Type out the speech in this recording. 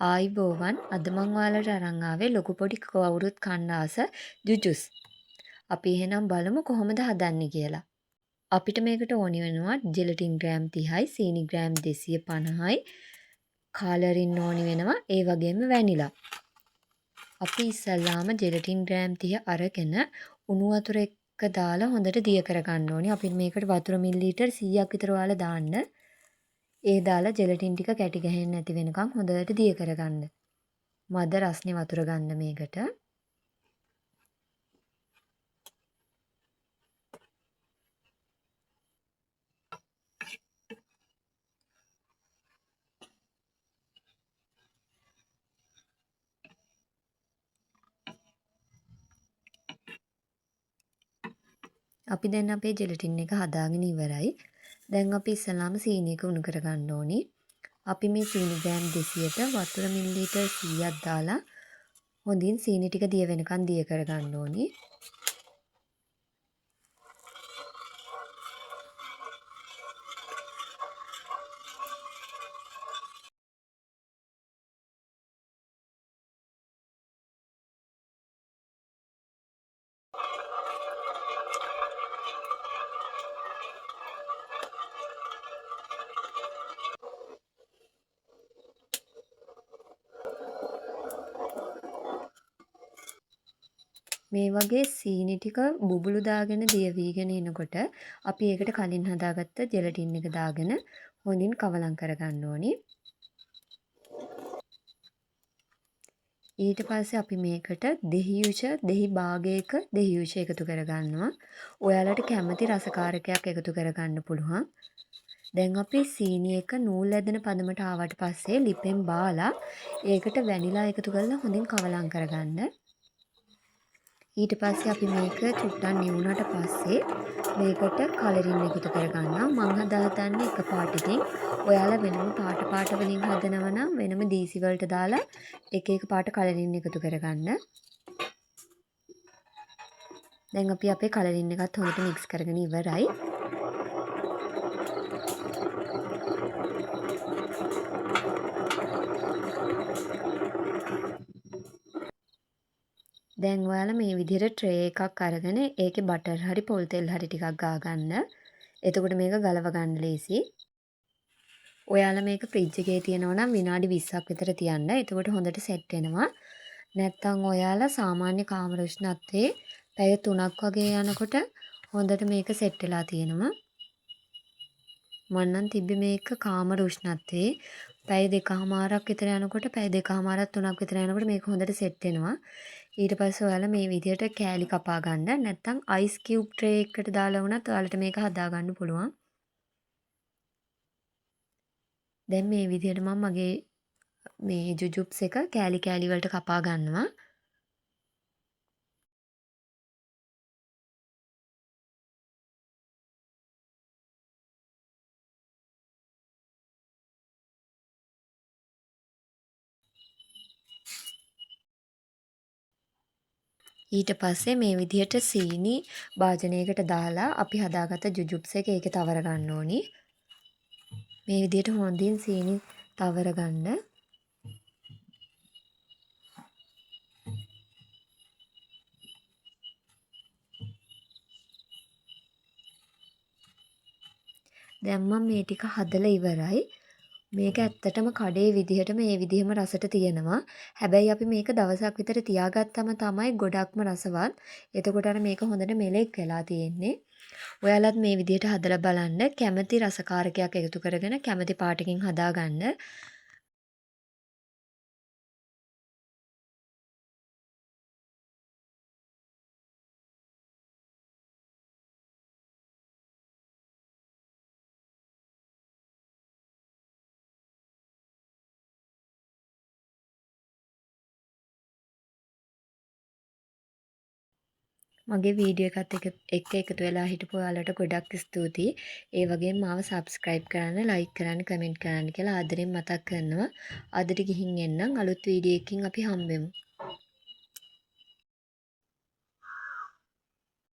ආයිබෝවන් අද මං ඔයාලට අරන් ආවේ ලොකු පොඩි කවුරුත් කන්න ආස ජුජුස්. අපි එහෙනම් බලමු කොහොමද හදන්නේ කියලා. අපිට මේකට ඕනි වෙනවා ජෙලටින් ග්‍රෑම් 30යි, සීනි ග්‍රෑම් 250යි, කාලරින් ඕනි වෙනවා, ඒ වගේම වැනිලා. අපි ඉස්සල්ලාම ජෙලටින් ග්‍රෑම් 30 අරගෙන උණු වතුර එක්ක දාලා හොඳට දිය කරගන්න ඕනි. අපි මේකට වතුර මිලිලීටර් 100ක් විතර ඔයාලා දාන්න. ඒ දාලා ජෙලටින් ටික කැටි ගහන්නේ නැති වෙනකන් හොඳට දිය කරගන්න. මද රස්නේ වතුර ගන්න මේකට. අපි දැන් අපේ ජෙලටින් එක හදාගෙන ඉවරයි. දැන් අපි ඉස්සලාම සීනි එක උණු කරගන්න ඕනි. අපි මේ සීනි ග්‍රෑම් 200ට වතුර මිලිලීටර් 100ක් දාලා හොඳින් සීනි ටික දිය වෙනකන් දිය කරගන්න ඕනි. මේ වගේ සීනි ටික බුබුලු දාගෙන දිය වීගෙන එනකොට අපි ඒකට කලින් හදාගත්ත ජෙලටින් එක දාගෙන හොඳින් කවලම් කරගන්න ඕනි. ඊට පස්සේ අපි මේකට දෙහි භාගයක දෙහියුෂ එකතු කරගන්නවා. ඔයාලට කැමති රසකාරකයක් එකතු කරගන්න පුළුවන්. දැන් අපි සීනි එක නූල් ඇදෙන පදමට ආවට පස්සේ ලිපෙන් බාලා ඒකට වැනිලා එකතු කරලා හොඳින් කවලම් කරගන්න. ඊට පස්සේ අපි මේක චුට්ටක් නිවුනට පස්සේ මේකට කලරින් එකතු කරගන්නවා. මං හදාගන්නේ එක පාටකින්. ඔයාලා වෙනම පාට වලින් හදනවා නම් වෙනම දීසි වලට දාලා එක පාට කලරින් එකතු කරගන්න. දැන් අපි අපේ කලරින් එකත් හොඳට මික්ස් කරගෙන ඉවරයි. දැන් ඔයාලා මේ විදිහට ට්‍රේ එකක් අරගෙන ඒකේ බටර් හරි පොල් තෙල් හරි ටිකක් ගා ගන්න. එතකොට මේක ගලව ගන්න ලේසි. ඔයාලා මේක ෆ්‍රිජ් එකේ තියනවා නම් විනාඩි 20ක් විතර තියන්න. එතකොට හොඳට සෙට් වෙනවා. නැත්තම් ඔයාලා සාමාන්‍ය කාමර උෂ්ණත්වයේ පැය 3ක් වගේ යනකොට හොඳට මේක සෙට් වෙලා තියෙනවා. මම නම් තිබ්බේ මේක කාමර උෂ්ණත්වයේ පැය 2කමාරක් විතර යනකොට පැය 2කමාරක් 3ක් විතර යනකොට මේක හොඳට සෙට් වෙනවා. ඊට පස්සේ ඔයාලා මේ විදිහට කෑලි කපා ගන්න. නැත්තම් අයිස් කියුබ් ට්‍රේ එකකට දාලා වුණත් ඔයාලට මේක හදා ගන්න පුළුවන්. දැන් මේ විදිහට මම මගේ මේ ජුජුබ්ස් එක කෑලි කෑලි වලට කපා ගන්නවා. ඊට පස්සේ මේ විදිහට සීනි භාජනයකට දාලා අපි හදාගත්ත ජුජුබ්ස් එක ඒකේ තවර ගන්න ඕනි. මේ විදිහට හොඳින් සීනි තවර ගන්න. දැන් මම මේ ටික හදලා ඉවරයි. මේක ඇත්තටම කඩේ විදිහටම මේ විදිහම රසට තියෙනවා. හැබැයි අපි මේක දවසක් විතර තියාගත්තම තමයි ගොඩක්ම රසවත්. එතකොට අර මේක හොඳට මෙලෙක් වෙලා තියෙන්නේ. ඔයාලත් මේ විදිහට හදලා බලන්න. කැමති රසකාරකයක් එකතු කරගෙන කැමති පාටකින් හදාගන්න. මගේ වීඩියෝ එකත් එක්ක එකතු වෙලා හිටපු ඔයාලට ගොඩක් ස්තුතියි. ඒ වගේම මාව සබ්ස්ක්‍රයිබ් කරන්න, ලයික් කරන්න, කමෙන්ට් කරන්න කියලා ආදරෙන් මතක් කරනවා. අදට ගිහින් එන්නම්. අලුත් වීඩියෝ එකකින් අපි හම්බෙමු.